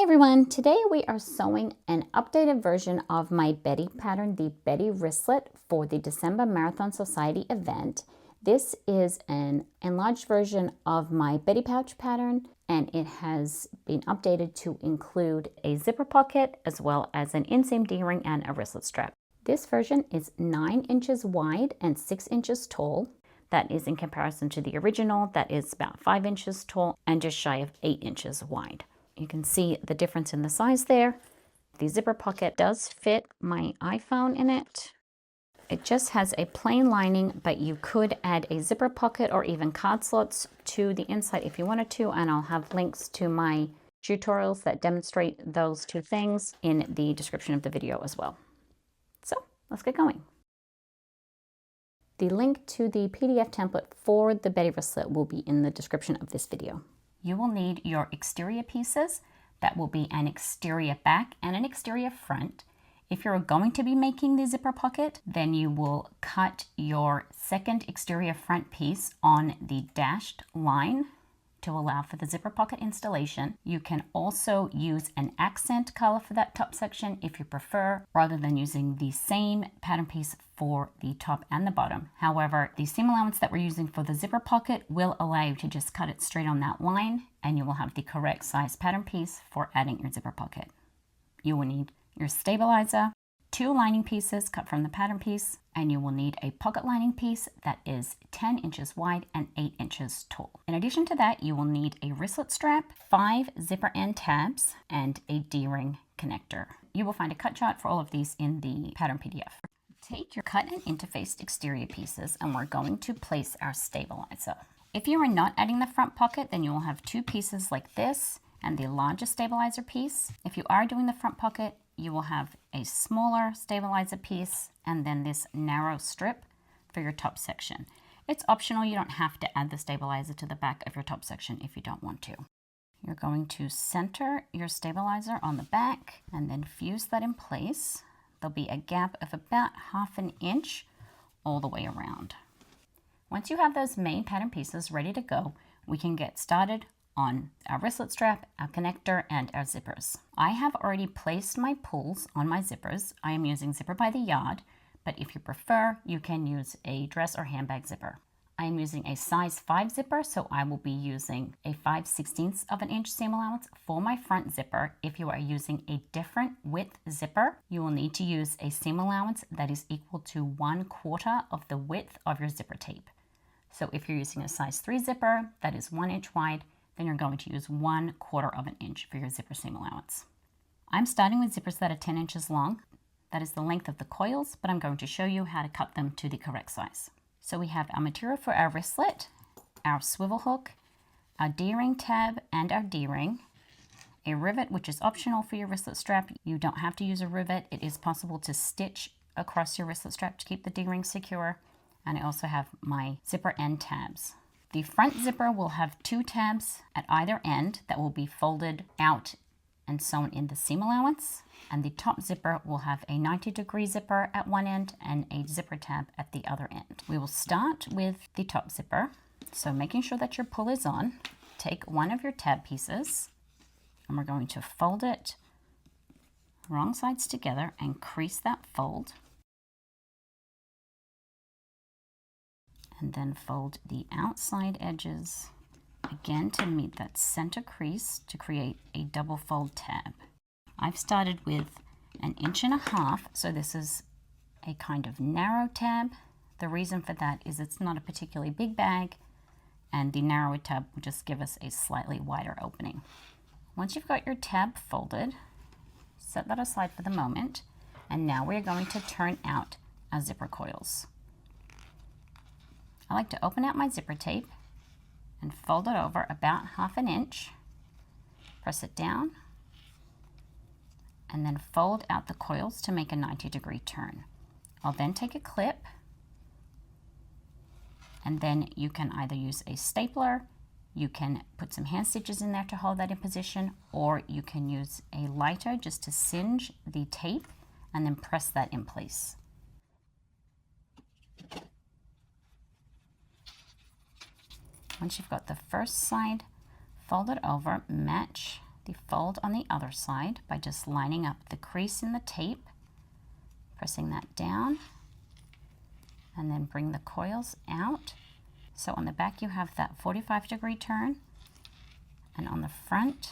everyone, today we are sewing an updated version of my Betty pattern, the Betty Wristlet for the December Marathon Sewciety event. This is an enlarged version of my Betty pouch pattern, and it has been updated to include a zipper pocket as well as an inseam D-ring and a wristlet strap. This version is 9 inches wide and 6 inches tall. That is in comparison to the original that is about 5 inches tall and just shy of 8 inches wide. You can see the difference in the size there. The zipper pocket does fit my iPhone in it. It just has a plain lining, but you could add a zipper pocket or even card slots to the inside if you wanted to, and I'll have links to my tutorials that demonstrate those two things in the description of the video as well. So let's get going. The link to the PDF template for the Betty Wristlet will be in the description of this video. You will need your exterior pieces. That will be an exterior back and an exterior front. If you're going to be making the zipper pocket, then you will cut your second exterior front piece on the dashed line to allow for the zipper pocket installation. You can also use an accent color for that top section if you prefer, rather than using the same pattern piece for the top and the bottom. However, the seam allowance that we're using for the zipper pocket will allow you to just cut it straight on that line, and you will have the correct size pattern piece for adding your zipper pocket. You will need your stabilizer, 2 lining pieces cut from the pattern piece, and you will need a pocket lining piece that is 10 inches wide and 8 inches tall. In addition to that, you will need a wristlet strap, 5 zipper end tabs, and a D-ring connector. You will find a cut chart for all of these in the pattern PDF. Take your cut and interfaced exterior pieces, and we're going to place our stabilizer. If you are not adding the front pocket, then you will have 2 pieces like this and the larger stabilizer piece. If you are doing the front pocket, you will have a smaller stabilizer piece and then this narrow strip for your top section. It's optional. You don't have to add the stabilizer to the back of your top section if you don't want to. You're going to center your stabilizer on the back and then fuse that in place. There'll be a gap of about 1/2 inch all the way around. Once you have those main pattern pieces ready to go, we can get started on our wristlet strap, our connector, and our zippers. I have already placed my pulls on my zippers. I am using zipper by the yard, but if you prefer, you can use a dress or handbag zipper. I am using a size 5 zipper, so I will be using a 5/16 of an inch seam allowance for my front zipper. If you are using a different width zipper, you will need to use a seam allowance that is equal to 1/4 of the width of your zipper tape. So if you're using a size 3 zipper that is 1 inch wide, then you're going to use 1/4 of an inch for your zipper seam allowance. I'm starting with zippers that are 10 inches long. That is the length of the coils, but I'm going to show you how to cut them to the correct size. So we have our material for our wristlet, our swivel hook, our D-ring tab and our D-ring, a rivet which is optional for your wristlet strap. You don't have to use a rivet. It is possible to stitch across your wristlet strap to keep the D-ring secure. And I also have my zipper end tabs. The front zipper will have 2 tabs at either end that will be folded out and sewn in the seam allowance. And the top zipper will have a 90-degree zipper at one end and a zipper tab at the other end. We will start with the top zipper. So making sure that your pull is on, take one of your tab pieces and we're going to fold it wrong sides together and crease that fold. And then fold the outside edges again to meet that center crease to create a double fold tab. I've started with 1.5 inches, so this is a kind of narrow tab. The reason for that is it's not a particularly big bag, and the narrower tab will just give us a slightly wider opening. Once you've got your tab folded, set that aside for the moment, and now we're going to turn out our zipper coils. I like to open out my zipper tape and fold it over about 1/2 inch, press it down, and then fold out the coils to make a 90-degree turn. I'll then take a clip, and then you can either use a stapler, you can put some hand stitches in there to hold that in position, or you can use a lighter just to singe the tape and then press that in place. Once you've got the first side fold it over, match the fold on the other side by just lining up the crease in the tape, pressing that down, and then bring the coils out. So on the back you have that 45-degree turn, and on the front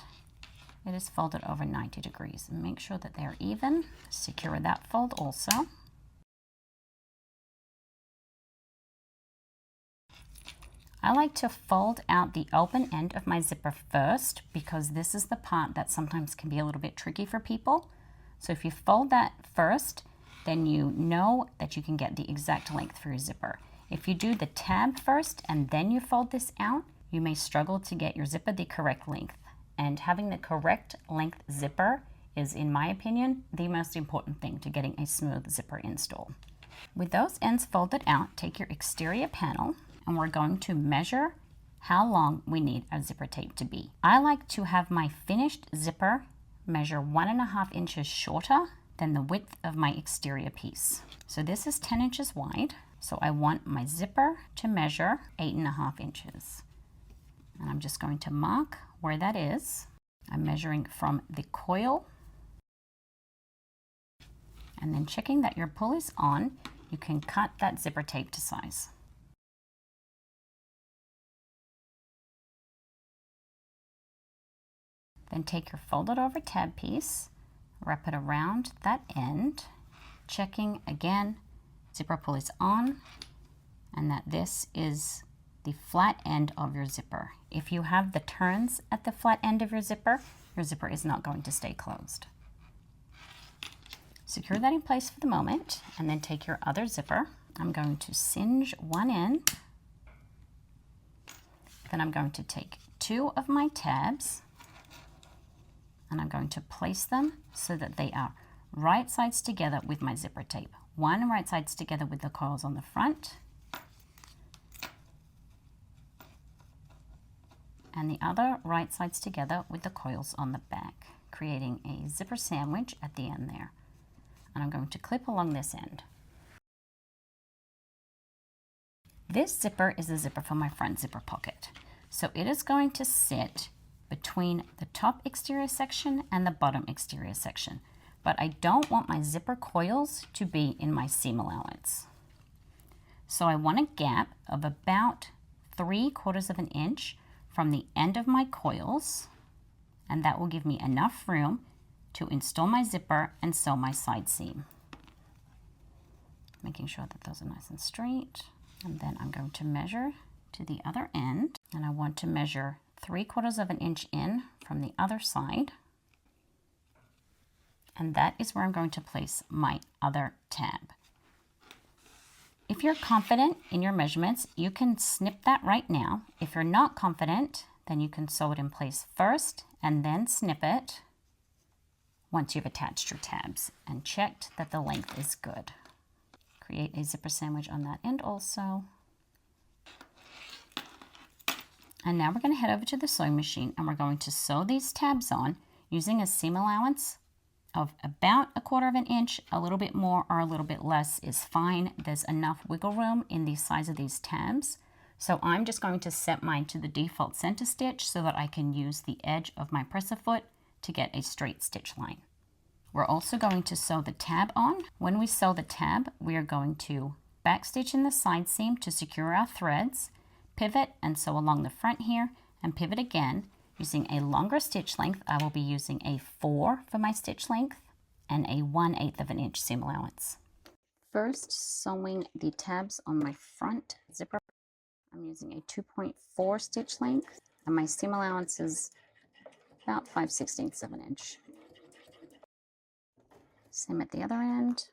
it is folded over 90 degrees. And make sure that they're even. Secure that fold also. I like to fold out the open end of my zipper first because this is the part that sometimes can be a little bit tricky for people. So if you fold that first, then you know that you can get the exact length for your zipper. If you do the tab first and then you fold this out, you may struggle to get your zipper the correct length. And having the correct length zipper is, in my opinion, the most important thing to getting a smooth zipper install. With those ends folded out, take your exterior panel and we're going to measure how long we need our zipper tape to be. I like to have my finished zipper measure 1.5 inches shorter than the width of my exterior piece. So this is 10 inches wide, so I want my zipper to measure 8.5 inches. And I'm just going to mark where that is. I'm measuring from the coil, and then checking that your pull is on, you can cut that zipper tape to size. Then take your folded over tab piece, wrap it around that end, checking again, zipper pull is on, and that this is the flat end of your zipper. If you have the turns at the flat end of your zipper is not going to stay closed. Secure that in place for the moment, and then take your other zipper. I'm going to singe one end. Then I'm going to take 2 of my tabs, and I'm going to place them so that they are right sides together with my zipper tape. One right sides together with the coils on the front, and the other right sides together with the coils on the back, creating a zipper sandwich at the end there. And I'm going to clip along this end. This zipper is a zipper for my front zipper pocket. So it is going to sit between the top exterior section and the bottom exterior section. But I don't want my zipper coils to be in my seam allowance. So I want a gap of about 3/4 of an inch from the end of my coils, and that will give me enough room to install my zipper and sew my side seam. Making sure that those are nice and straight. And then I'm going to measure to the other end, and I want to measure 3/4 of an inch in from the other side. And that is where I'm going to place my other tab. If you're confident in your measurements, you can snip that right now. If you're not confident, then you can sew it in place first and then snip it once you've attached your tabs and checked that the length is good. Create a zipper sandwich on that end also. And now we're going to head over to the sewing machine and we're going to sew these tabs on using a seam allowance of about 1/4 of an inch. A little bit more or a little bit less is fine. There's enough wiggle room in the size of these tabs. So I'm just going to set mine to the default center stitch so that I can use the edge of my presser foot to get a straight stitch line. We're also going to sew the tab on. When we sew the tab, we are going to back stitch in the side seam to secure our threads, pivot and sew along the front here, and pivot again. Using a longer stitch length, I will be using a 4 for my stitch length and a 1/8 of an inch seam allowance. First, sewing the tabs on my front zipper, I'm using a 2.4 stitch length, and my seam allowance is about 5/16 of an inch. Same at the other end.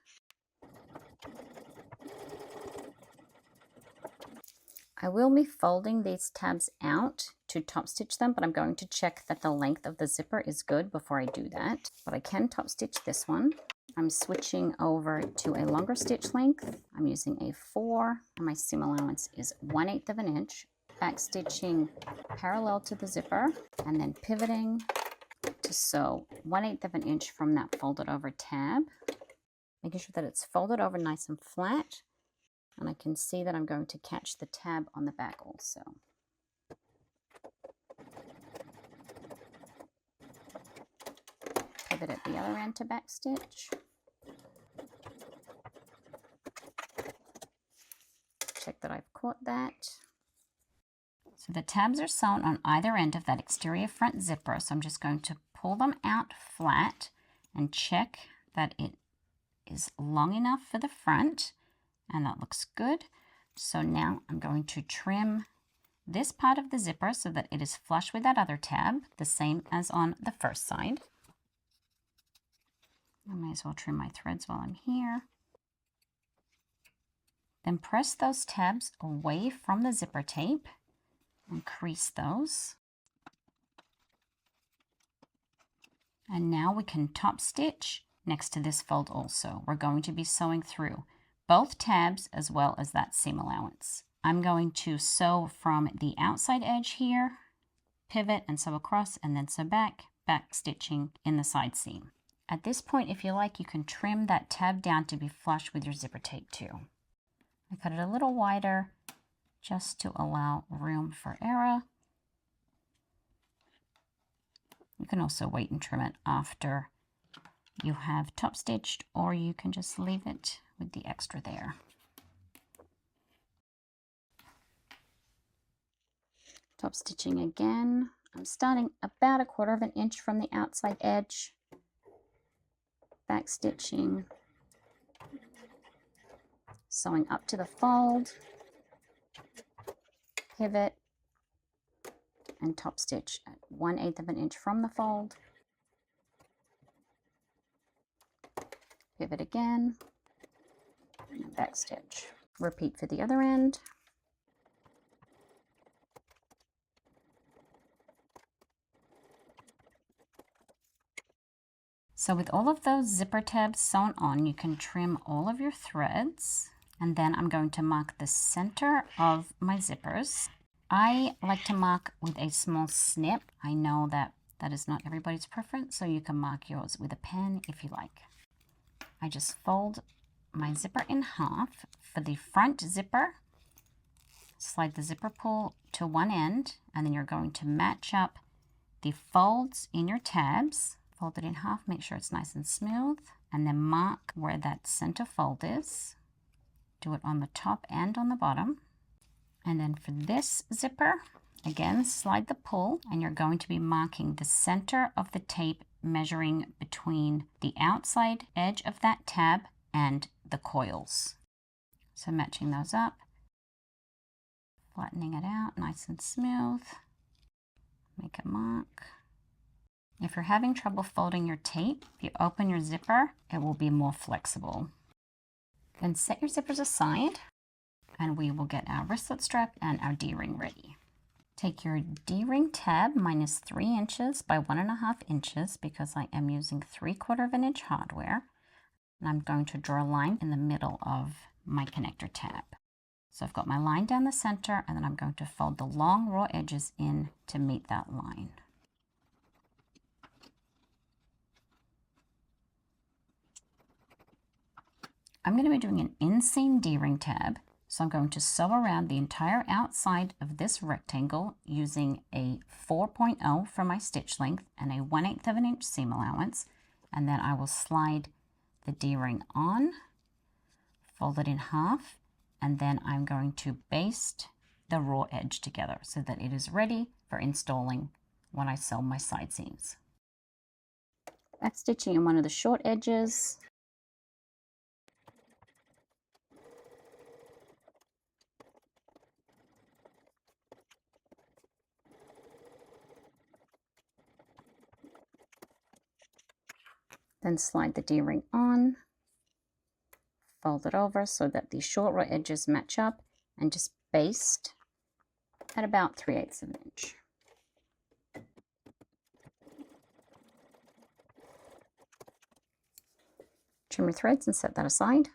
I will be folding these tabs out to top stitch them, but I'm going to check that the length of the zipper is good before I do that. But I can top stitch this one. I'm switching over to a longer stitch length. I'm using a 4, and my seam allowance is 1/8 of an inch. Back stitching parallel to the zipper, and then pivoting to sew 1/8 of an inch from that folded over tab. Making sure that it's folded over nice and flat. And I can see that I'm going to catch the tab on the back also. Pivot at the other end to backstitch. Check that I've caught that. So the tabs are sewn on either end of that exterior front zipper, so I'm just going to pull them out flat and check that it is long enough for the front, and that looks good. So now I'm going to trim this part of the zipper so that it is flush with that other tab, the same as on the first side. I may as well trim my threads while I'm here. Then press those tabs away from the zipper tape and crease those. And now we can top stitch next to this fold also. We're going to be sewing through both tabs as well as that seam allowance. I'm going to sew from the outside edge here, pivot and sew across, and then sew back stitching in the side seam. At this point, if you like, you can trim that tab down to be flush with your zipper tape too. I cut it a little wider just to allow room for error. You can also wait and trim it after you have top stitched, or you can just leave it with the extra there. Top stitching again. I'm starting about 1/4 of an inch from the outside edge. Back stitching. Sewing up to the fold. Pivot and top stitch at 1/8 of an inch from the fold. Pivot again and back stitch. Repeat for the other end. So with all of those zipper tabs sewn on, you can trim all of your threads. And then I'm going to mark the center of my zippers. I like to mark with a small snip. I know that that is not everybody's preference, so you can mark yours with a pen if you like. I just fold my zipper in half. For the front zipper, slide the zipper pull to one end, and then you're going to match up the folds in your tabs. Fold it in half, make sure it's nice and smooth, and then mark where that center fold is. Do it on the top and on the bottom. And then for this zipper, again, slide the pull, and you're going to be marking the center of the tape, measuring between the outside edge of that tab and the coils. So matching those up, flattening it out nice and smooth. Make a mark. If you're having trouble folding your tape, if you open your zipper, it will be more flexible. Then set your zippers aside, and we will get our wristlet strap and our D-ring ready. Take your D-ring tab -3 inches by 1.5 inches, because I am using 3/4 of an inch hardware, and I'm going to draw a line in the middle of my connector tab. So I've got my line down the center, and then I'm going to fold the long raw edges in to meet that line. I'm going to be doing an inseam D-ring tab, so I'm going to sew around the entire outside of this rectangle using a 4.0 for my stitch length and a 1/8 of an inch seam allowance, and then I will slide the D-ring on, fold it in half, and then I'm going to baste the raw edge together so that it is ready for installing when I sew my side seams. Back stitching in one of the short edges. Then slide the D-ring on, fold it over so that the short raw edges match up, and just baste at about 3/8 of an inch. Trim your threads and set that aside.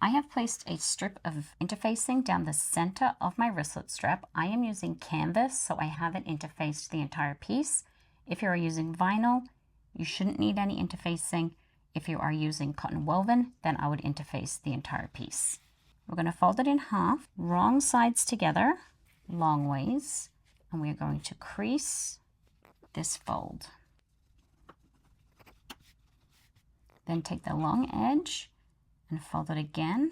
I have placed a strip of interfacing down the center of my wristlet strap. I am using canvas, so I haven't interfaced the entire piece. If you are using vinyl, you shouldn't need any interfacing. If you are using cotton woven, then I would interface the entire piece. We're going to fold it in half, wrong sides together, long ways, and we're going to crease this fold. Then take the long edge and fold it again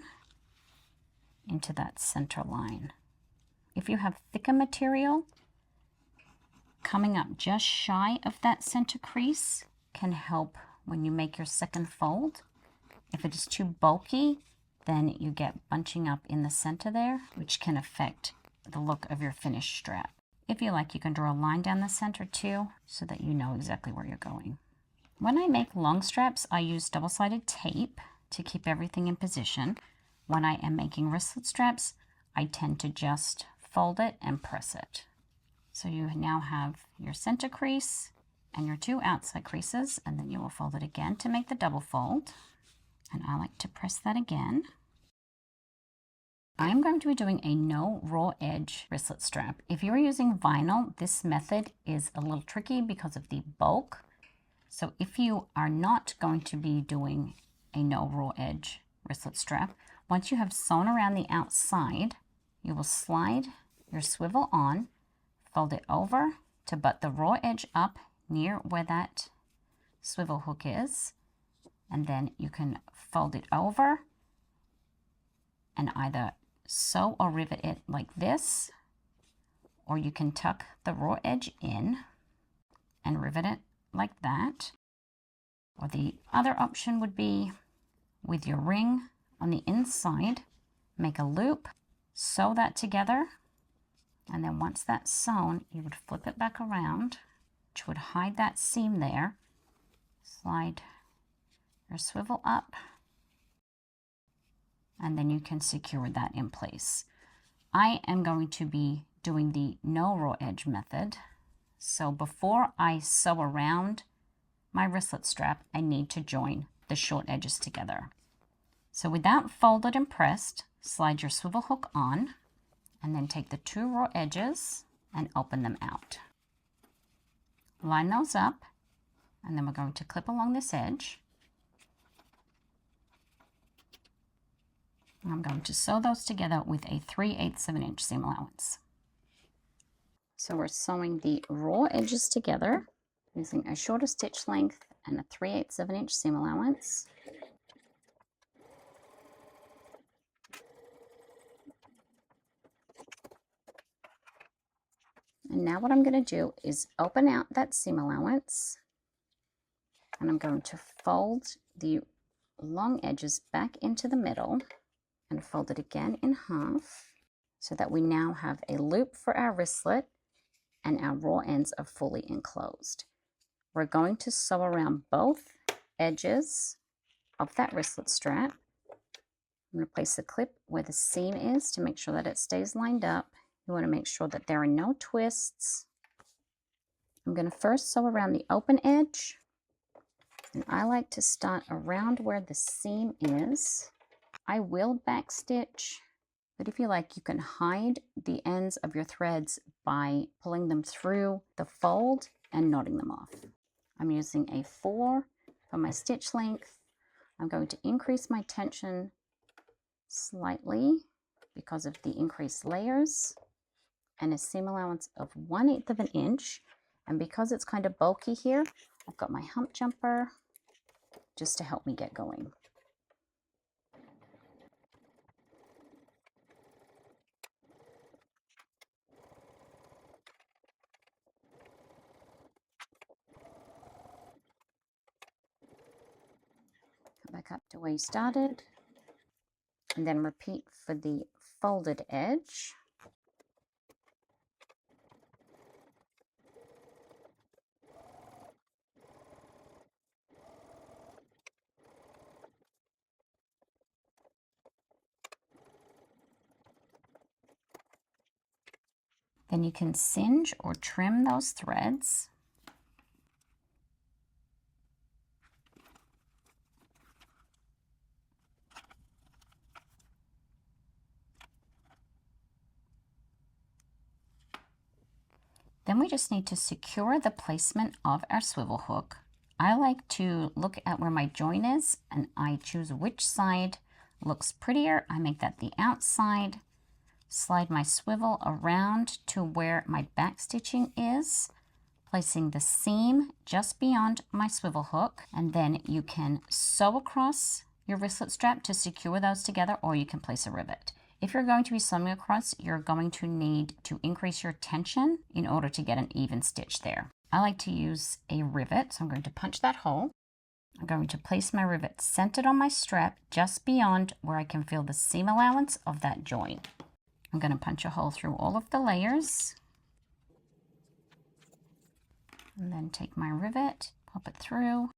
into that center line. If you have thicker material, coming up just shy of that center crease can help when you make your second fold. If it is too bulky, then you get bunching up in the center there, which can affect the look of your finished strap. If you like, you can draw a line down the center too, so that you know exactly where you're going. When I make long straps, I use double-sided tape to keep everything in position. When I am making wristlet straps, I tend to just fold it and press it. So you now have your center crease and your two outside creases, and then you will fold it again to make the double fold. And I like to press that again. I'm going to be doing a no raw edge wristlet strap. If you're using vinyl, this method is a little tricky because of the bulk. So if you are not going to be doing a no raw edge wristlet strap, once you have sewn around the outside, you will slide your swivel on, fold it over to butt the raw edge up near where that swivel hook is, and then you can fold it over and either sew or rivet it like this, or you can tuck the raw edge in and rivet it like that. Or the other option would be with your ring on the inside, make a loop, sew that together, and then once that's sewn, you would flip it back around, which would hide that seam there. Slide your swivel up, and then you can secure that in place. I am going to be doing the no raw edge method. So before I sew around my wristlet strap, I need to join the short edges together. So with that folded and pressed, slide your swivel hook on, and then take the two raw edges and open them out. Line those up, and then we're going to clip along this edge. I'm going to sew those together with a 3/8 of an inch seam allowance. So we're sewing the raw edges together using a shorter stitch length and a 3/8 of an inch seam allowance. And now what I'm going to do is open out that seam allowance, and I'm going to fold the long edges back into the middle and fold it again in half so that we now have a loop for our wristlet and our raw ends are fully enclosed. We're going to sew around both edges of that wristlet strap. I'm going to place the clip where the seam is to make sure that it stays lined up. You want to make sure that there are no twists. I'm going to first sew around the open edge, and I like to start around where the seam is. I will backstitch, but if you like, you can hide the ends of your threads by pulling them through the fold and knotting them off. I'm using a 4 for my stitch length. I'm going to increase my tension slightly because of the increased layers, and a seam allowance of 1/8 of an inch. And because it's kind of bulky here, I've got my hump jumper just to help me get going. Come back up to where you started, and then repeat for the folded edge. Then you can singe or trim those threads. Then we just need to secure the placement of our swivel hook. I like to look at where my join is, and I choose which side looks prettier. I make that the outside, slide my swivel around to where my back stitching is, placing the seam just beyond my swivel hook, and then you can sew across your wristlet strap to secure those together, or you can place a rivet. If you're going to be sewing across, you're going to need to increase your tension in order to get an even stitch there. I like to use a rivet, so I'm going to punch that hole. I'm going to place my rivet centered on my strap just beyond where I can feel the seam allowance of that join. I'm going to punch a hole through all of the layers. And then take my rivet, pop it through.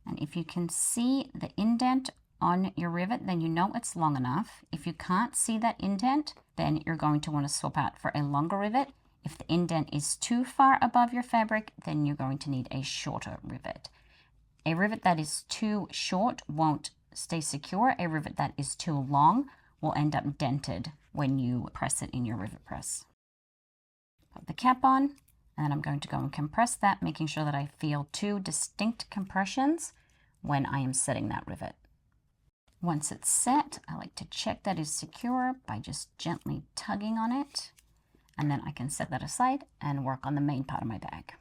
And if you can see the indent on your rivet, then you know it's long enough. If you can't see that indent, then you're going to want to swap out for a longer rivet. If the indent is too far above your fabric, then you're going to need a shorter rivet. A rivet that is too short won't stay secure. A rivet that is too long will end up dented when you press it in your rivet press. Put the cap on, and then I'm going to go and compress that, making sure that I feel 2 distinct compressions when I am setting that rivet. Once it's set, I like to check that it's secure by just gently tugging on it, and then I can set that aside and work on the main part of my bag.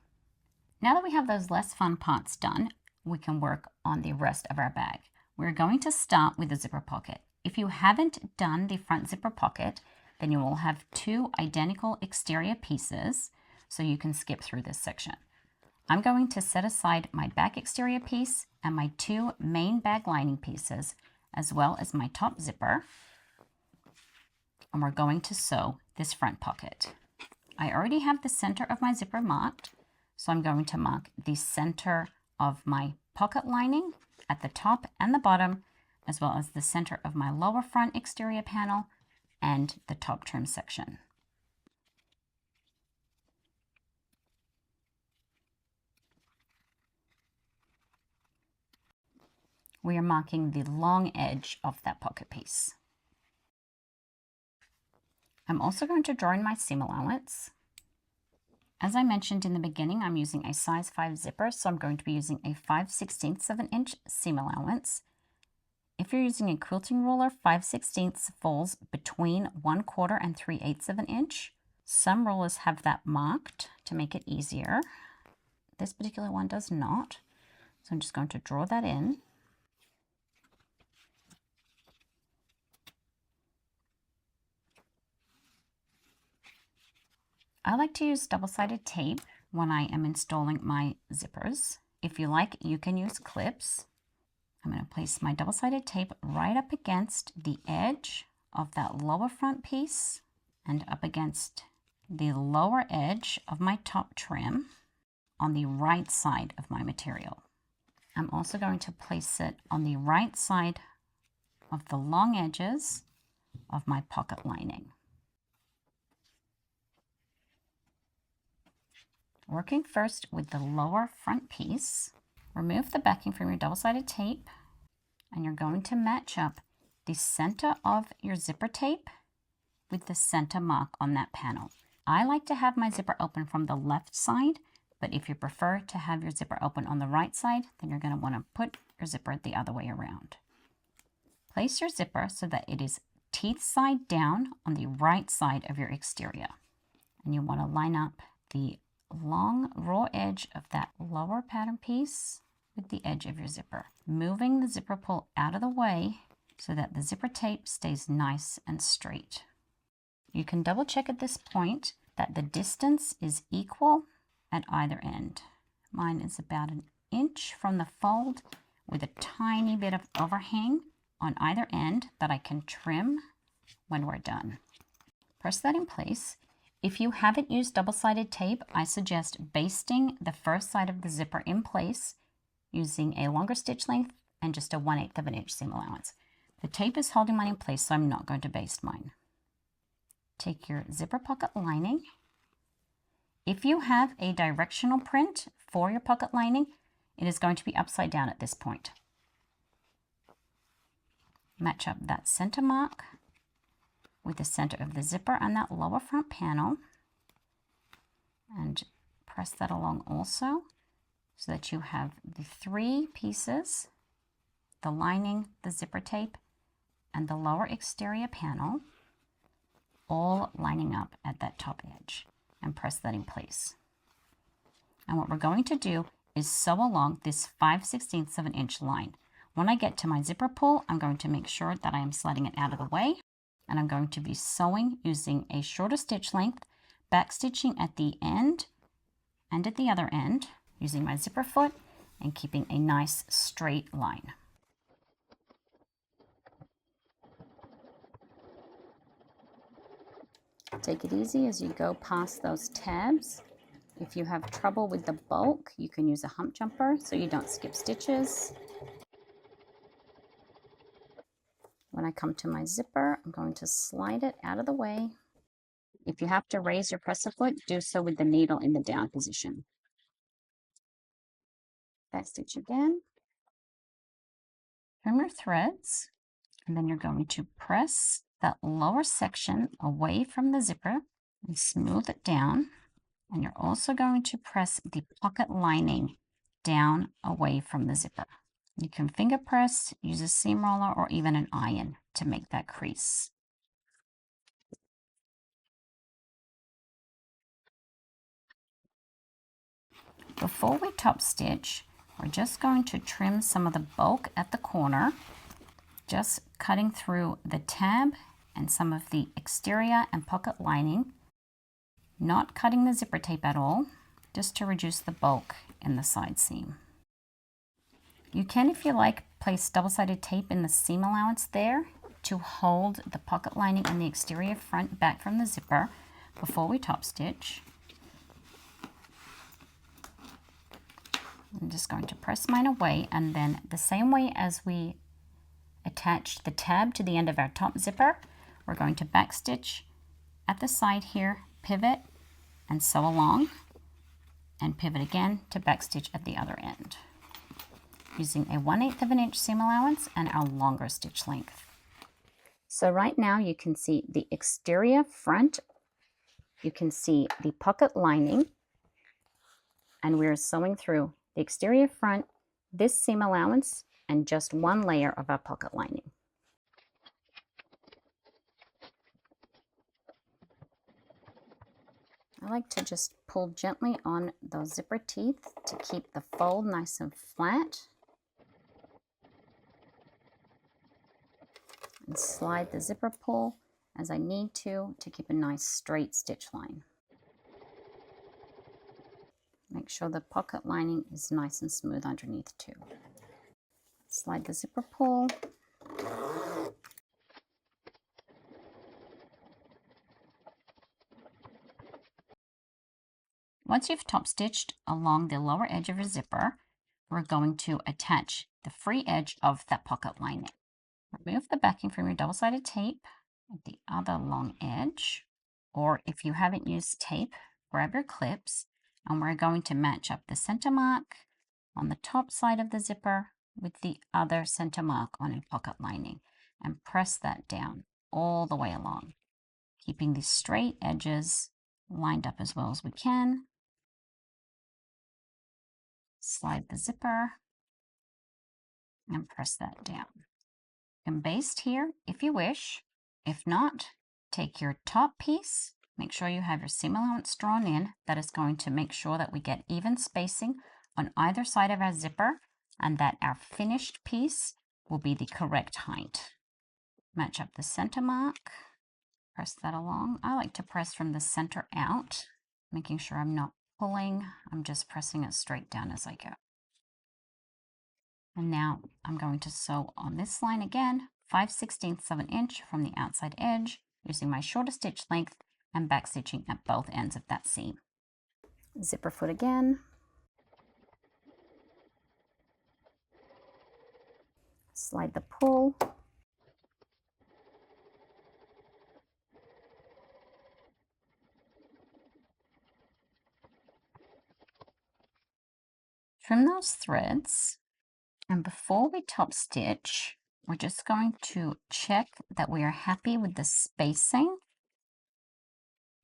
Now that we have those less fun parts done, we can work on the rest of our bag. We're going to start with the zipper pocket. If you haven't done the front zipper pocket, then you will have 2 identical exterior pieces, so you can skip through this section. I'm going to set aside my back exterior piece and my 2 main bag lining pieces, as well as my top zipper, and we're going to sew this front pocket. I already have the center of my zipper marked, so I'm going to mark the center of my pocket lining at the top and the bottom, as well as the center of my lower front exterior panel and the top trim section. We are marking the long edge of that pocket piece. I'm also going to draw in my seam allowance. As I mentioned in the beginning, I'm using a size 5 zipper, so I'm going to be using a 5/16 of an inch seam allowance. If you're using a quilting ruler, 5/16 falls between 1/4 and 3/8 of an inch. Some rulers have that marked to make it easier. This particular one does not, so I'm just going to draw that in. I like to use double-sided tape when I am installing my zippers. If you like, you can use clips. I'm going to place my double-sided tape right up against the edge of that lower front piece and up against the lower edge of my top trim on the right side of my material. I'm also going to place it on the right side of the long edges of my pocket lining. Working first with the lower front piece, remove the backing from your double-sided tape, and you're going to match up the center of your zipper tape with the center mark on that panel. I like to have my zipper open from the left side, but if you prefer to have your zipper open on the right side, then you're going to want to put your zipper the other way around. Place your zipper so that it is teeth side down on the right side of your exterior. And you want to line up the long raw edge of that lower pattern piece with the edge of your zipper, moving the zipper pull out of the way so that the zipper tape stays nice and straight. You can double check at this point that the distance is equal at either end. Mine is about 1 inch from the fold with a tiny bit of overhang on either end that I can trim when we're done. Press that in place. If you haven't used double-sided tape, I suggest basting the first side of the zipper in place using a longer stitch length and just a 1/8 of an inch seam allowance. The tape is holding mine in place, so I'm not going to baste mine. Take your zipper pocket lining. If you have a directional print for your pocket lining, it is going to be upside down at this point. Match up that center mark with the center of the zipper and that lower front panel, and press that along also so that you have the 3 pieces, the lining, the zipper tape, and the lower exterior panel, all lining up at that top edge, and press that in place. And what we're going to do is sew along this 5/16 of an inch line. When I get to my zipper pull, I'm going to make sure that I am sliding it out of the way, and I'm going to be sewing using a shorter stitch length, back stitching at the end and at the other end, using my zipper foot and keeping a nice straight line. Take it easy as you go past those tabs. If you have trouble with the bulk, you can use a hump jumper so you don't skip stitches. When I come to my zipper, I'm going to slide it out of the way. If you have to raise your presser foot, do so with the needle in the down position. Back stitch again. Trim your threads, and then you're going to press that lower section away from the zipper and smooth it down. And you're also going to press the pocket lining down away from the zipper. You can finger press, use a seam roller, or even an iron to make that crease. Before we top stitch, we're just going to trim some of the bulk at the corner, just cutting through the tab and some of the exterior and pocket lining, not cutting the zipper tape at all, just to reduce the bulk in the side seam. You can, if you like, place double-sided tape in the seam allowance there to hold the pocket lining and the exterior front back from the zipper before we top stitch. I'm just going to press mine away, and then the same way as we attach the tab to the end of our top zipper, we're going to back stitch at the side here, pivot and sew along, and pivot again to back stitch at the other end, using a 1/8 of an inch seam allowance and our longer stitch length. So right now you can see the exterior front, you can see the pocket lining, and we're sewing through the exterior front, this seam allowance, and just one layer of our pocket lining. I like to just pull gently on those zipper teeth to keep the fold nice and flat. And slide the zipper pull as I need to keep a nice straight stitch line. Make sure the pocket lining is nice and smooth underneath too. Slide the zipper pull. Once you've top stitched along the lower edge of your zipper, we're going to attach the free edge of that pocket lining. Remove the backing from your double-sided tape at the other long edge, or if you haven't used tape, grab your clips, and we're going to match up the center mark on the top side of the zipper with the other center mark on your pocket lining, and press that down all the way along, keeping the straight edges lined up as well as we can. Slide the zipper and press that down. You can baste here if you wish. If not, take your top piece, make sure you have your seam allowance drawn in. That is going to make sure that we get even spacing on either side of our zipper and that our finished piece will be the correct height. Match up the center mark, press that along. I like to press from the center out, making sure I'm not pulling, I'm just pressing it straight down as I go. And now I'm going to sew on this line again, 5/16 of an inch from the outside edge, using my shorter stitch length and back stitching at both ends of that seam. Zipper foot again. Slide the pull. Trim those threads. And before we top stitch, we're just going to check that we are happy with the spacing.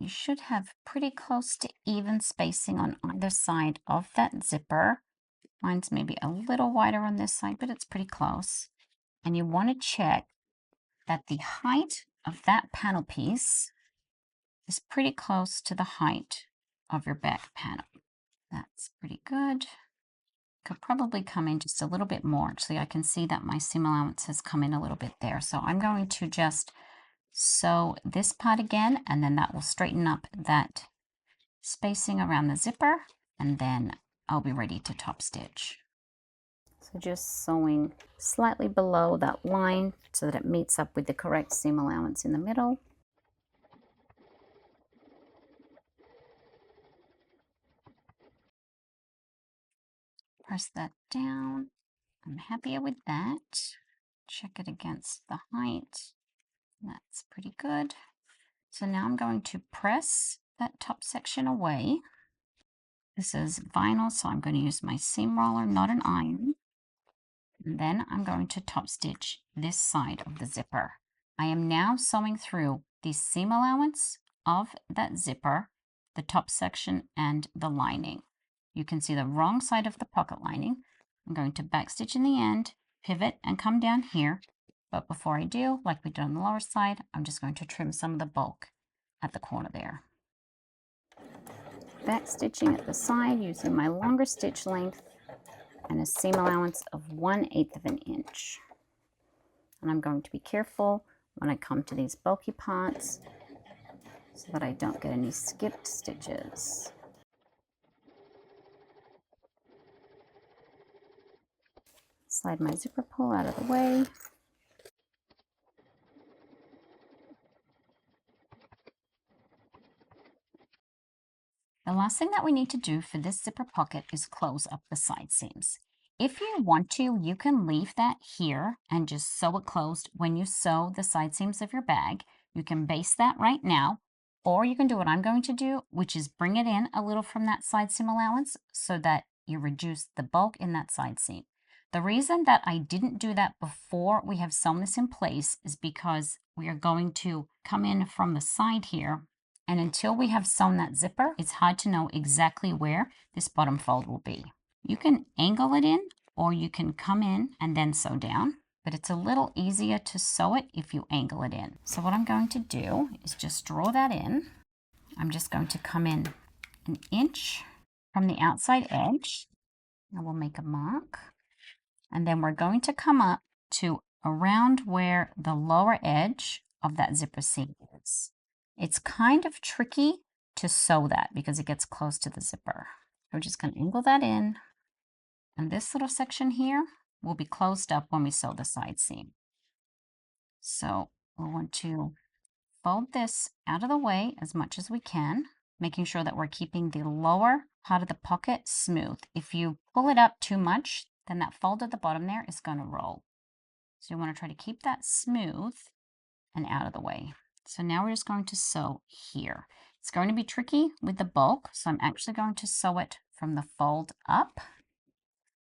You should have pretty close to even spacing on either side of that zipper. Mine's maybe a little wider on this side, but it's pretty close. And you want to check that the height of that panel piece is pretty close to the height of your back panel. That's pretty good. Could probably come in just a little bit more. Actually, I can see that my seam allowance has come in a little bit there. So I'm going to just sew this part again, and then that will straighten up that spacing around the zipper, and then I'll be ready to top stitch. So just sewing slightly below that line so that it meets up with the correct seam allowance in the middle. Press that down. I'm happier with that. Check it against the height. That's pretty good. So now I'm going to press that top section away. This is vinyl, so I'm going to use my seam roller, not an iron. And then I'm going to top stitch this side of the zipper. I am now sewing through the seam allowance of that zipper, the top section, and the lining. You can see the wrong side of the pocket lining. I'm going to backstitch in the end, pivot, and come down here. But before I do, like we did on the lower side, I'm just going to trim some of the bulk at the corner there. Backstitching at the side using my longer stitch length and a seam allowance of 1/8 of an inch. And I'm going to be careful when I come to these bulky parts so that I don't get any skipped stitches. Slide my zipper pull out of the way. The last thing that we need to do for this zipper pocket is close up the side seams. If you want to, you can leave that here and just sew it closed when you sew the side seams of your bag. You can base that right now, or you can do what I'm going to do, which is bring it in a little from that side seam allowance so that you reduce the bulk in that side seam. The reason that I didn't do that before we have sewn this in place is because we are going to come in from the side here. And until we have sewn that zipper, it's hard to know exactly where this bottom fold will be. You can angle it in, or you can come in and then sew down, but it's a little easier to sew it if you angle it in. So what I'm going to do is just draw that in. I'm just going to come in 1 inch from the outside edge. I will make a mark. And then we're going to come up to around where the lower edge of that zipper seam is. It's kind of tricky to sew that because it gets close to the zipper. We're just going to angle that in. And this little section here will be closed up when we sew the side seam. So we want to fold this out of the way as much as we can, making sure that we're keeping the lower part of the pocket smooth. If you pull it up too much, then that fold at the bottom there is going to roll. So you want to try to keep that smooth and out of the way. So now we're just going to sew here. It's going to be tricky with the bulk, so I'm actually going to sew it from the fold up.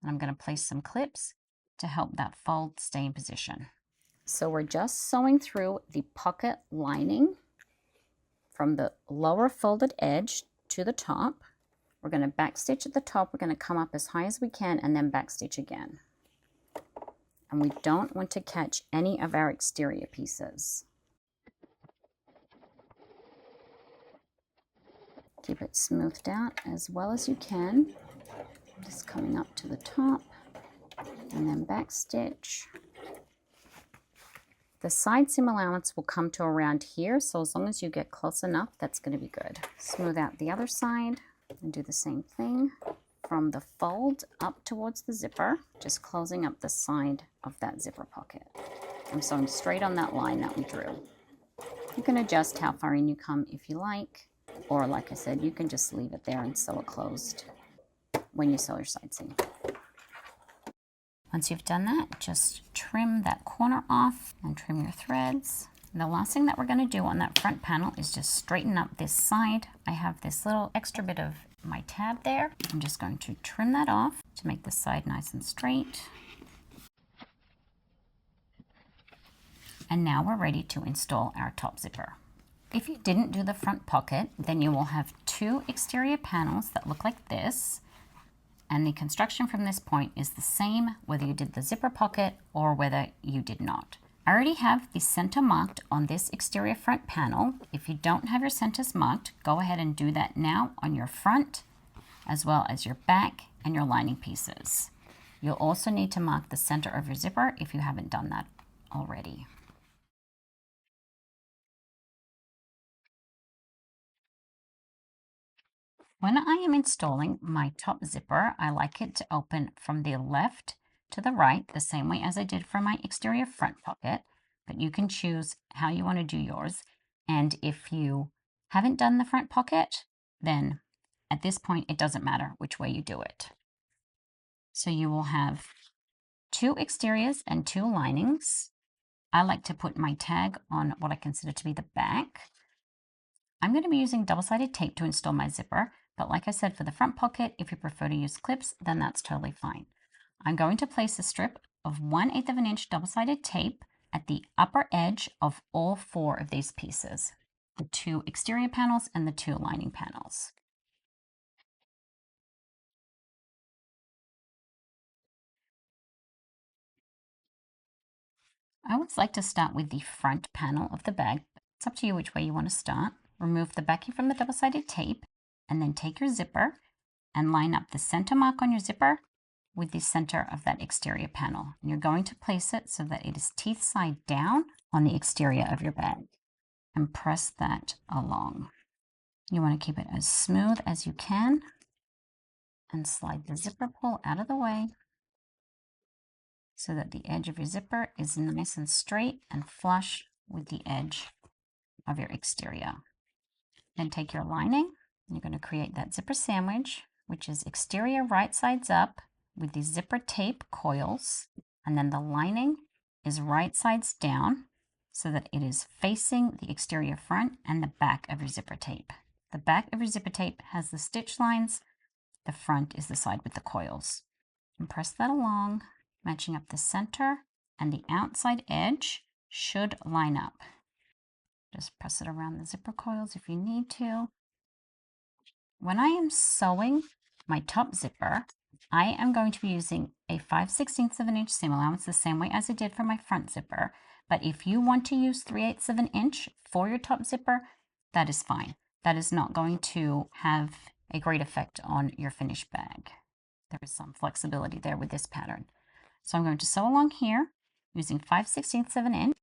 And I'm going to place some clips to help that fold stay in position. So we're just sewing through the pocket lining from the lower folded edge to the top. We're going to backstitch at the top. We're going to come up as high as we can and then backstitch again. And we don't want to catch any of our exterior pieces. Keep it smoothed out as well as you can. Just coming up to the top and then backstitch. The side seam allowance will come to around here, so as long as you get close enough, that's going to be good. Smooth out the other side and do the same thing from the fold up towards the zipper, just closing up the side of that zipper pocket. I'm sewing straight on that line that we drew. You can adjust how far in you come if you like, or like I said, you can just leave it there and sew it closed when you sew your side seam. Once you've done that, just trim that corner off and trim your threads. And the last thing that we're going to do on that front panel is just straighten up this side. I have this little extra bit of my tab there. I'm just going to trim that off to make the side nice and straight. And now we're ready to install our top zipper. If you didn't do the front pocket, then you will have 2 exterior panels that look like this. And the construction from this point is the same whether you did the zipper pocket or whether you did not. I already have the center marked on this exterior front panel. If you don't have your centers marked, go ahead and do that now on your front as well as your back and your lining pieces. You'll also need to mark the center of your zipper if you haven't done that already. When I am installing my top zipper, I like it to open from the left to the right, the same way as I did for my exterior front pocket, but you can choose how you want to do yours. And if you haven't done the front pocket, then at this point, it doesn't matter which way you do it. So you will have 2 exteriors and 2 linings. I like to put my tag on what I consider to be the back. I'm going to be using double-sided tape to install my zipper, but like I said, for the front pocket, if you prefer to use clips, then that's totally fine. I'm going to place a strip of 1/8 of an inch double-sided tape at the upper edge of all 4 of these pieces, the 2 exterior panels and the 2 lining panels. I always like to start with the front panel of the bag. It's up to you which way you want to start. Remove the backing from the double-sided tape, and then take your zipper and line up the center mark on your zipper with the center of that exterior panel. And you're going to place it so that it is teeth side down on the exterior of your bag, and press that along. You want to keep it as smooth as you can and slide the zipper pull out of the way so that the edge of your zipper is nice and straight and flush with the edge of your exterior. Then take your lining, and you're going to create that zipper sandwich, which is exterior right sides up with the zipper tape coils, and then the lining is right sides down so that it is facing the exterior front and the back of your zipper tape. The back of your zipper tape has the stitch lines, the front is the side with the coils. And press that along, matching up the center, and the outside edge should line up. Just press it around the zipper coils if you need to. When I am sewing my top zipper, I am going to be using a 5/16 of an inch seam allowance, the same way as I did for my front zipper. But if you want to use 3/8 of an inch for your top zipper, that is fine. That is not going to have a great effect on your finished bag. There is some flexibility there with this pattern. So I'm going to sew along here using 5/16 of an inch.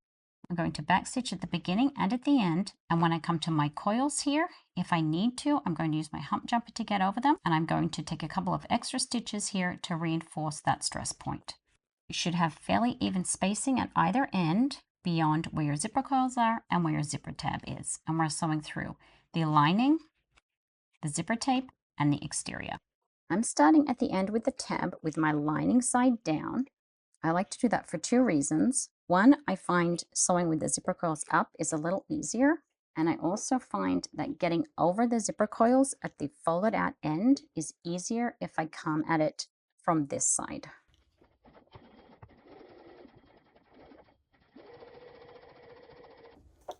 I'm going to backstitch at the beginning and at the end, and when I come to my coils here, if I need to, I'm going to use my hump jumper to get over them, and I'm going to take a couple of extra stitches here to reinforce that stress point. You should have fairly even spacing at either end beyond where your zipper coils are and where your zipper tab is, and we're sewing through the lining, the zipper tape, and the exterior. I'm starting at the end with the tab with my lining side down. I like to do that for 2 reasons. One, I find sewing with the zipper coils up is a little easier. And I also find that getting over the zipper coils at the folded out end is easier if I come at it from this side.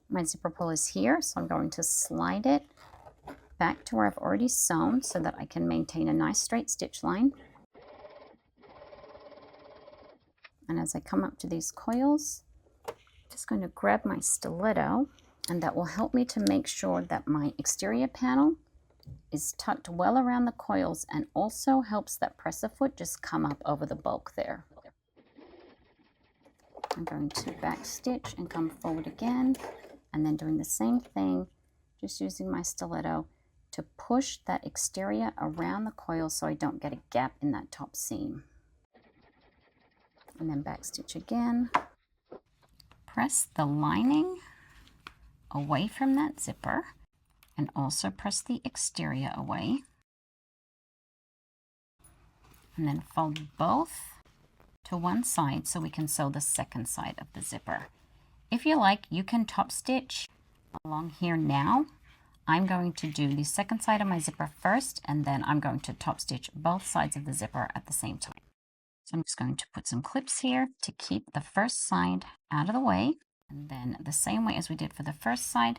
My zipper pull is here, so I'm going to slide it back to where I've already sewn so that I can maintain a nice straight stitch line. And as I come up to these coils, I'm just going to grab my stiletto, and that will help me to make sure that my exterior panel is tucked well around the coils, and also helps that presser foot just come up over the bulk there. I'm going to back stitch and come forward again, and then doing the same thing, just using my stiletto to push that exterior around the coil so I don't get a gap in that top seam. And then back stitch again. Press the lining away from that zipper, and also press the exterior away. And then fold both to one side so we can sew the second side of the zipper. If you like, you can top stitch along here now. I'm going to do the second side of my zipper first, and then I'm going to top stitch both sides of the zipper at the same time. So I'm just going to put some clips here to keep the first side out of the way. And then the same way as we did for the first side,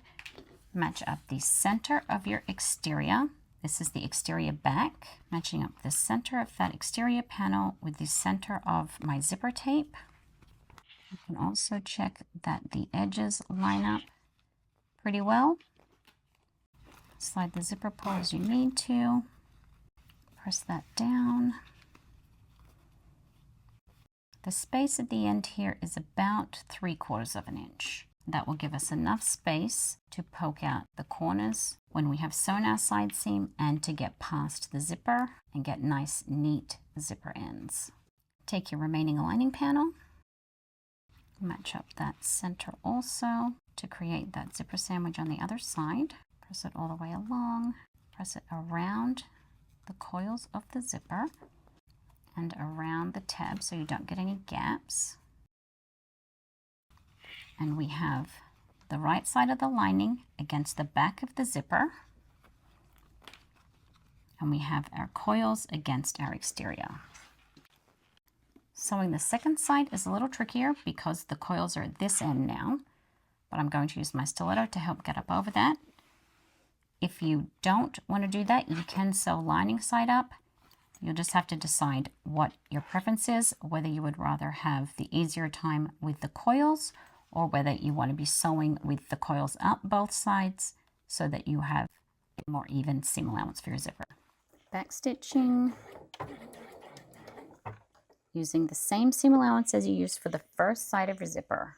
match up the center of your exterior. This is the exterior back, matching up the center of that exterior panel with the center of my zipper tape. You can also check that the edges line up pretty well. Slide the zipper pull as you need to. Press that down. The space at the end here is about 3/4 of an inch. That will give us enough space to poke out the corners when we have sewn our side seam and to get past the zipper and get nice, neat zipper ends. Take your remaining lining panel, match up that center also to create that zipper sandwich on the other side. Press it all the way along, press it around the coils of the zipper and around the tab so you don't get any gaps. And we have the right side of the lining against the back of the zipper. And we have our coils against our exterior. Sewing the second side is a little trickier because the coils are at this end now, but I'm going to use my stiletto to help get up over that. If you don't want to do that, you can sew lining side up. You'll just have to decide what your preference is, whether you would rather have the easier time with the coils or whether you want to be sewing with the coils up both sides so that you have a more even seam allowance for your zipper. Back stitching, using the same seam allowance as you used for the first side of your zipper.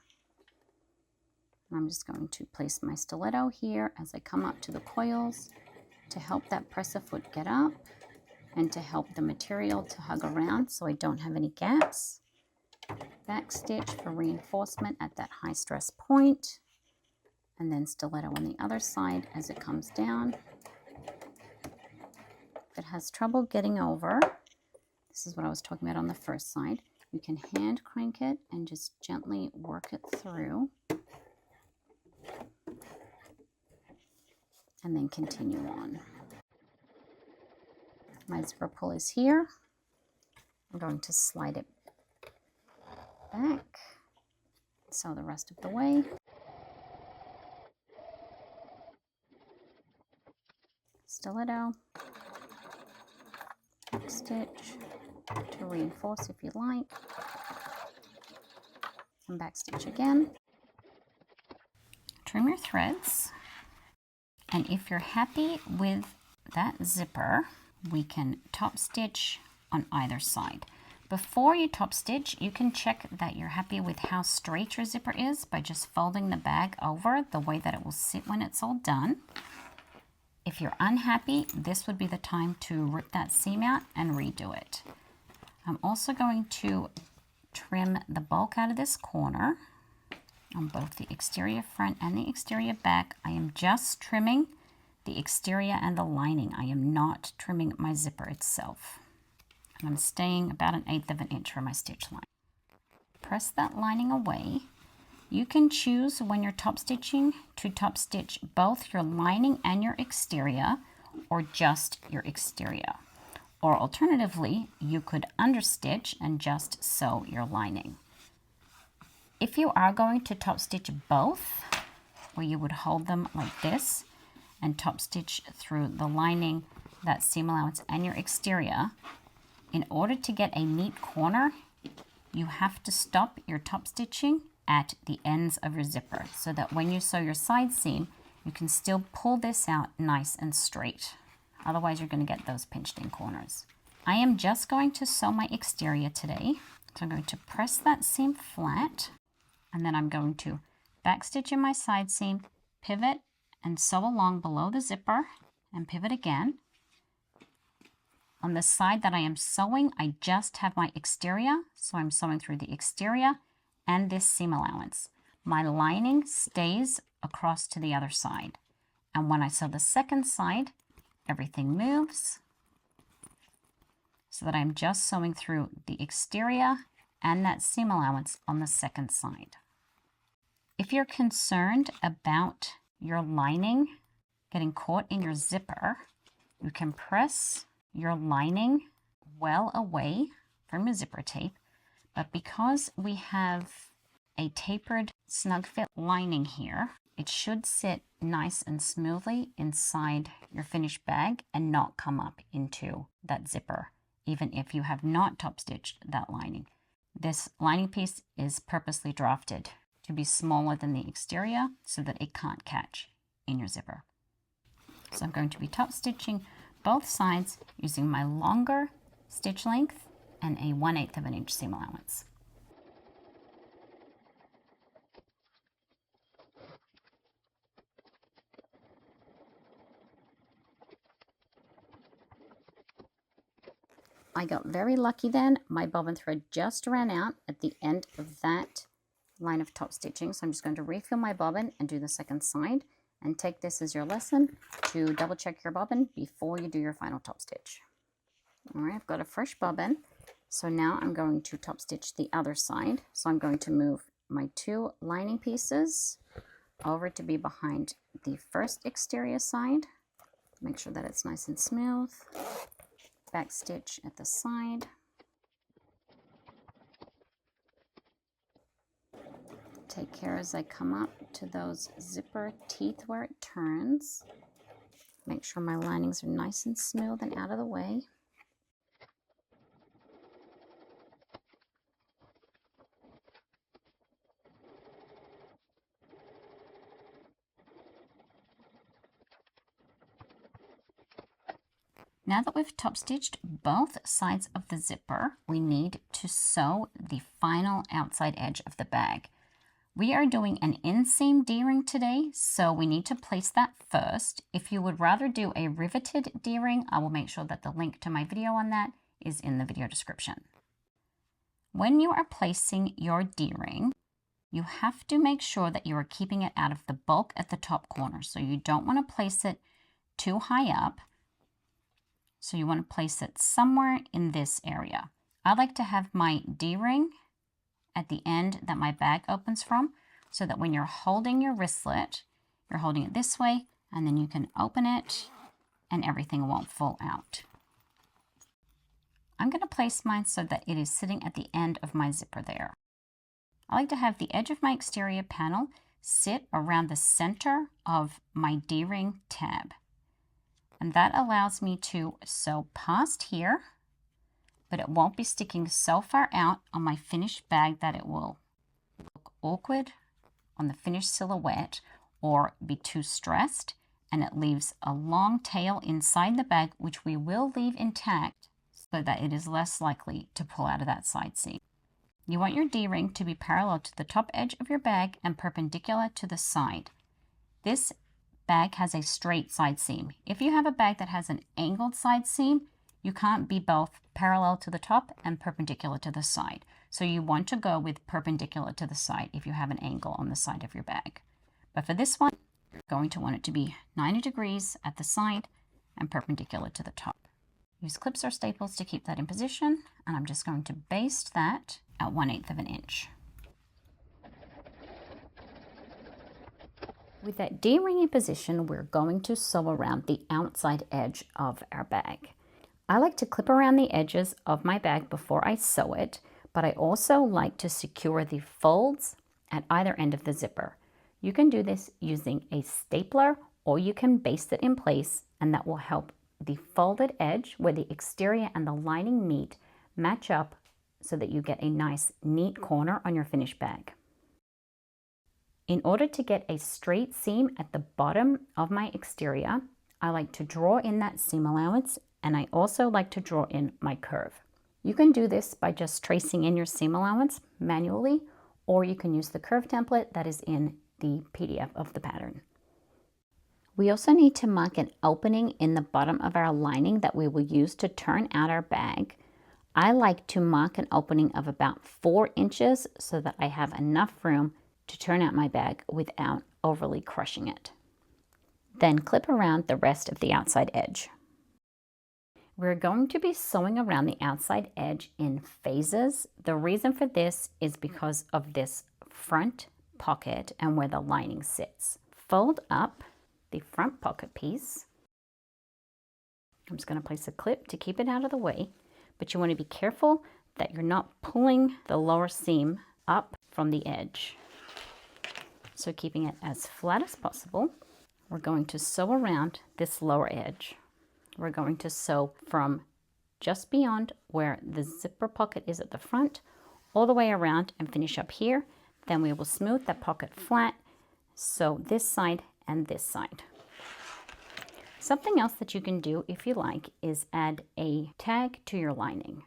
I'm just going to place my stiletto here as I come up to the coils to help that presser foot get up and to help the material to hug around so I don't have any gaps. Back stitch for reinforcement at that high stress point, and then stiletto on the other side as it comes down. If it has trouble getting over, this is what I was talking about on the first side, you can hand crank it and just gently work it through and then continue on. My zipper pull is here. I'm going to slide it back, sew the rest of the way. Stiletto, stitch to reinforce if you like, and back stitch again. Trim your threads, and if you're happy with that zipper, we can top stitch on either side. Before you top stitch, you can check that you're happy with how straight your zipper is by just folding the bag over the way that it will sit when it's all done. If you're unhappy, this would be the time to rip that seam out and redo it. I'm also going to trim the bulk out of this corner on both the exterior front and the exterior back. I am just trimming the exterior and the lining. I am not trimming my zipper itself. And I'm staying about 1/8 of an inch from my stitch line. Press that lining away. You can choose when you're top stitching to top stitch both your lining and your exterior or just your exterior. Or alternatively, you could understitch and just sew your lining. If you are going to top stitch both, where you would hold them like this and top stitch through the lining, that seam allowance, and your exterior, in order to get a neat corner, you have to stop your top stitching at the ends of your zipper so that when you sew your side seam, you can still pull this out nice and straight. Otherwise, you're going to get those pinched in corners. I am just going to sew my exterior today. So I'm going to press that seam flat, and then I'm going to back stitch in my side seam, pivot, and sew along below the zipper, and pivot again. On the side that I am sewing, I just have my exterior, so I'm sewing through the exterior and this seam allowance. My lining stays across to the other side. And when I sew the second side, everything moves so that I'm just sewing through the exterior and that seam allowance on the second side. If you're concerned about your lining getting caught in your zipper, you can press your lining well away from your zipper tape, but because we have a tapered snug fit lining here, it should sit nice and smoothly inside your finished bag and not come up into that zipper, even if you have not top stitched that lining. This lining piece is purposely drafted to be smaller than the exterior so that it can't catch in your zipper. So I'm going to be top stitching both sides using my longer stitch length and a 1/8 of an inch seam allowance. I got very lucky then. My bobbin thread just ran out at the end of that line of top stitching. So I'm just going to refill my bobbin and do the second side, and take this as your lesson to double check your bobbin before you do your final top stitch. All right, I've got a fresh bobbin. So now I'm going to top stitch the other side. So I'm going to move my 2 lining pieces over to be behind the first exterior side. Make sure that it's nice and smooth. Back stitch at the side. Take care as I come up to those zipper teeth where it turns. Make sure my linings are nice and smooth and out of the way. Now that we've top stitched both sides of the zipper, we need to sew the final outside edge of the bag. We are doing an inseam D-ring today, so we need to place that first. If you would rather do a riveted D-ring, I will make sure that the link to my video on that is in the video description. When you are placing your D-ring, you have to make sure that you are keeping it out of the bulk at the top corner. So you don't want to place it too high up. So you want to place it somewhere in this area. I like to have my D-ring at the end that my bag opens from, so that when you're holding your wristlet, you're holding it this way, and then you can open it and everything won't fall out. I'm going to place mine so that it is sitting at the end of my zipper there. I like to have the edge of my exterior panel sit around the center of my D-ring tab. And that allows me to sew past here, but it won't be sticking so far out on my finished bag that it will look awkward on the finished silhouette or be too stressed, and it leaves a long tail inside the bag, which we will leave intact so that it is less likely to pull out of that side seam. You want your D-ring to be parallel to the top edge of your bag and perpendicular to the side. This bag has a straight side seam. If you have a bag that has an angled side seam, you can't be both parallel to the top and perpendicular to the side. So you want to go with perpendicular to the side if you have an angle on the side of your bag. But for this one, you're going to want it to be 90 degrees at the side and perpendicular to the top. Use clips or staples to keep that in position, and I'm just going to baste that at 1/8 of an inch. With that D-ring in position, we're going to sew around the outside edge of our bag. I like to clip around the edges of my bag before I sew it, but I also like to secure the folds at either end of the zipper. You can do this using a stapler, or you can baste it in place, and that will help the folded edge where the exterior and the lining meet match up so that you get a nice neat corner on your finished bag. In order to get a straight seam at the bottom of my exterior, I like to draw in that seam allowance, and I also like to draw in my curve. You can do this by just tracing in your seam allowance manually, or you can use the curve template that is in the PDF of the pattern. We also need to mark an opening in the bottom of our lining that we will use to turn out our bag. I like to mark an opening of about 4 inches so that I have enough room to turn out my bag without overly crushing it. Then clip around the rest of the outside edge. We're going to be sewing around the outside edge in phases. The reason for this is because of this front pocket and where the lining sits. Fold up the front pocket piece. I'm just going to place a clip to keep it out of the way, but you want to be careful that you're not pulling the lower seam up from the edge. So keeping it as flat as possible, we're going to sew around this lower edge. We're going to sew from just beyond where the zipper pocket is at the front, all the way around and finish up here. Then we will smooth that pocket flat, sew this side and this side. Something else that you can do if you like is add a tag to your lining.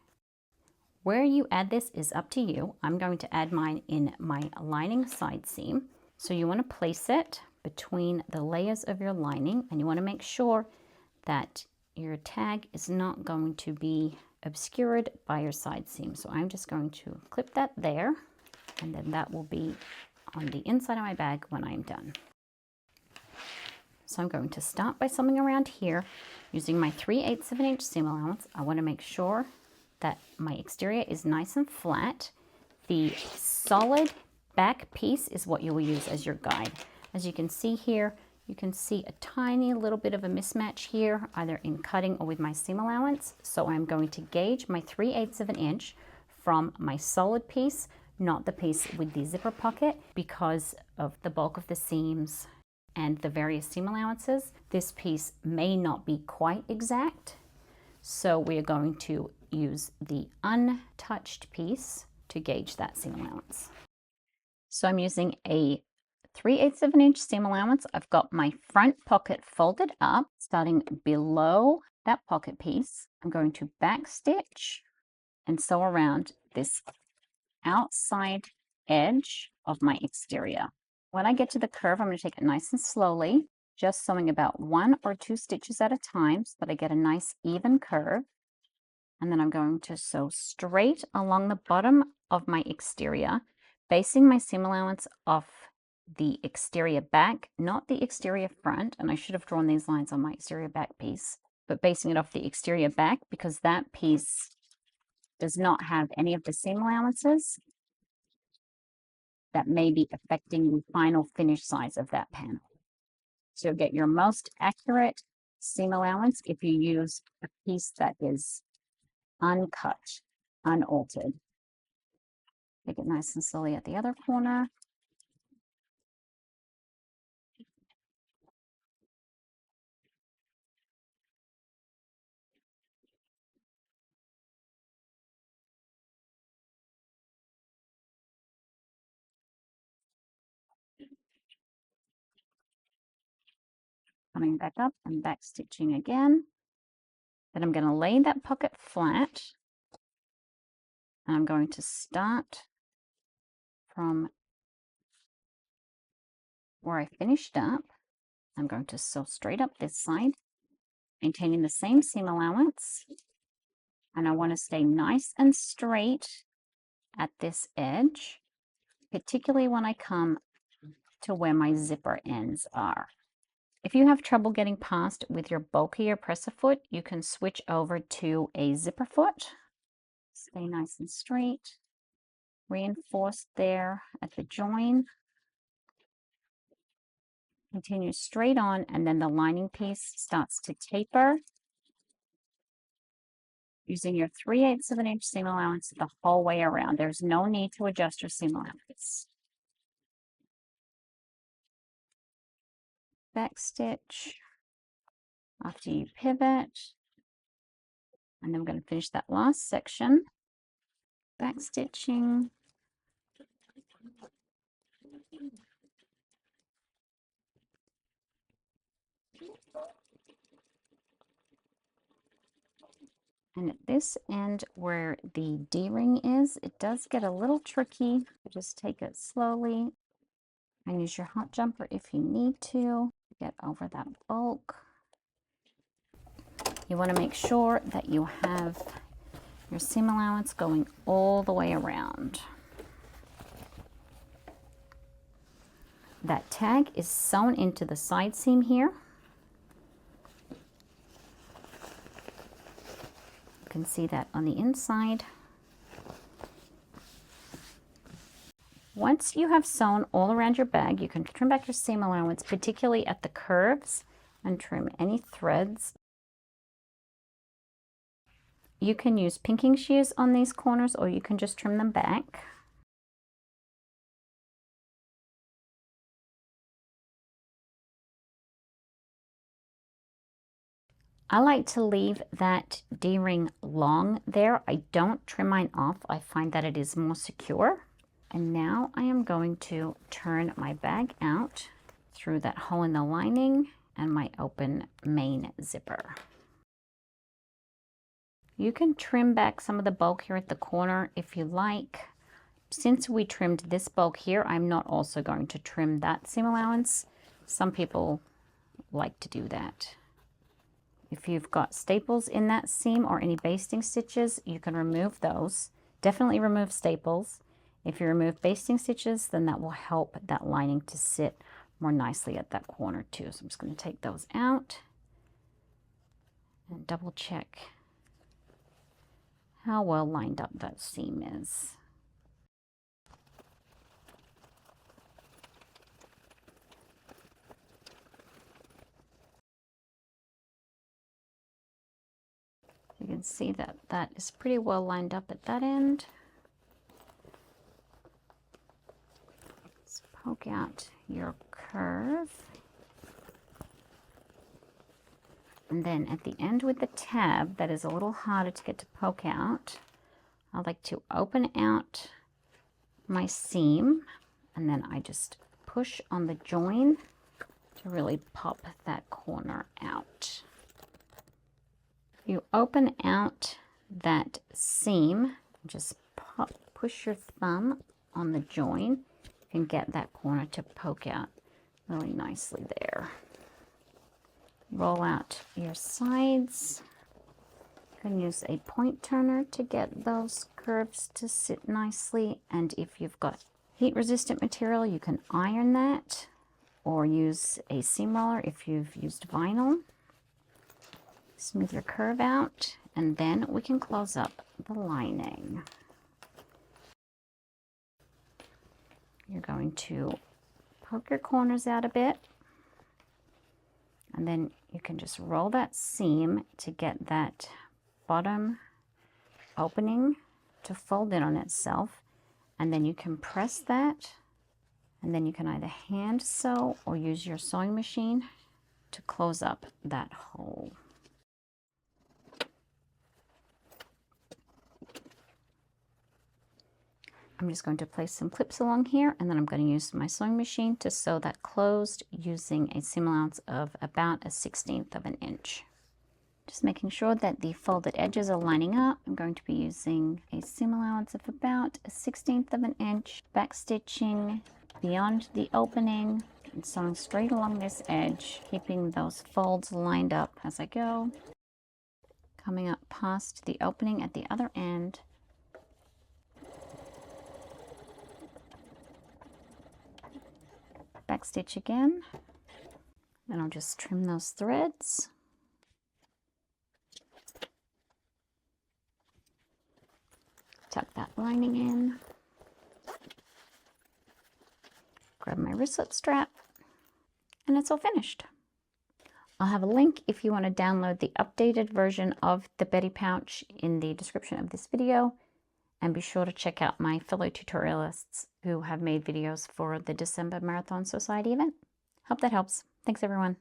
Where you add this is up to you. I'm going to add mine in my lining side seam. So you want to place it between the layers of your lining, and you want to make sure that your tag is not going to be obscured by your side seam. So I'm just going to clip that there, and then that will be on the inside of my bag when I'm done. So I'm going to start by sewing around here using my 3/8 of an inch seam allowance. I want to make sure that my exterior is nice and flat. The solid back piece is what you will use as your guide. As you can see here, you can see a tiny little bit of a mismatch here, either in cutting or with my seam allowance. So I'm going to gauge my 3/8 of an inch from my solid piece, not the piece with the zipper pocket, because of the bulk of the seams and the various seam allowances. This piece may not be quite exact. So we are going to use the untouched piece to gauge that seam allowance. So I'm using a 3/8 of an inch seam allowance. I've got my front pocket folded up, starting below that pocket piece. I'm going to back stitch and sew around this outside edge of my exterior. When I get to the curve, I'm going to take it nice and slowly, just sewing about 1 or 2 stitches at a time so that I get a nice even curve. And then I'm going to sew straight along the bottom of my exterior, basing my seam allowance off the exterior back, not the exterior front. And I should have drawn these lines on my exterior back piece, but basing it off the exterior back because that piece does not have any of the seam allowances that may be affecting the final finish size of that panel. So you'll get your most accurate seam allowance if you use a piece that is uncut, unaltered. Make it nice and slowly at the other corner. Coming back up and back stitching again. Then I'm going to lay that pocket flat, and I'm going to start from where I finished up. I'm going to sew straight up this side, maintaining the same seam allowance, and I want to stay nice and straight at this edge, particularly when I come to where my zipper ends are. If you have trouble getting past with your bulkier presser foot, you can switch over to a zipper foot. Stay nice and straight, reinforced there at the join. Continue straight on, and then the lining piece starts to taper. Using your 3/8 of an inch seam allowance the whole way around. There's no need to adjust your seam allowance. Back stitch after you pivot, and then we're going to finish that last section. Back stitching. And at this end where the D-ring is, it does get a little tricky. Just take it slowly and use your hot jumper if you need to get over that bulk. You want to make sure that you have your seam allowance going all the way around. That tag is sewn into the side seam here. You can see that on the inside. Once you have sewn all around your bag, you can trim back your seam allowance, particularly at the curves, and trim any threads. You can use pinking shears on these corners, or you can just trim them back. I like to leave that D-ring long there. I don't trim mine off. I find that it is more secure. And now I am going to turn my bag out through that hole in the lining and my open main zipper. You can trim back some of the bulk here at the corner if you like. Since we trimmed this bulk here, I'm not also going to trim that seam allowance. Some people like to do that. If you've got staples in that seam or any basting stitches, you can remove those. Definitely remove staples. If you remove basting stitches, then that will help that lining to sit more nicely at that corner too. So I'm just going to take those out and double check how well lined up that seam is. You can see that that is pretty well lined up at that end. Let's poke out your curve. And then at the end with the tab, that is a little harder to get to poke out, I like to open out my seam, and then I just push on the join to really pop that corner out. You open out that seam, just push your thumb on the join, you can get that corner to poke out really nicely there. Roll out your sides. You can use a point turner to get those curves to sit nicely, and if you've got heat resistant material, you can iron that or use a seam roller if you've used vinyl. Smooth your curve out, and then we can close up the lining. You're going to poke your corners out a bit, and then you can just roll that seam to get that bottom opening to fold in on itself, and then you can press that, and then you can either hand sew or use your sewing machine to close up that hole. I'm just going to place some clips along here, and then I'm going to use my sewing machine to sew that closed using a seam allowance of about 1/16 of an inch. Just making sure that the folded edges are lining up. I'm going to be using a seam allowance of about 1/16 of an inch, back stitching beyond the opening and sewing straight along this edge, keeping those folds lined up as I go. Coming up past the opening at the other end. Back stitch again, then I'll just trim those threads. Tuck that lining in. Grab my wristlet strap, and it's all finished. I'll have a link if you want to download the updated version of the Betty pouch in the description of this video. And be sure to check out my fellow tutorialists who have made videos for the December Marathon Sewciety event. Hope that helps. Thanks, everyone.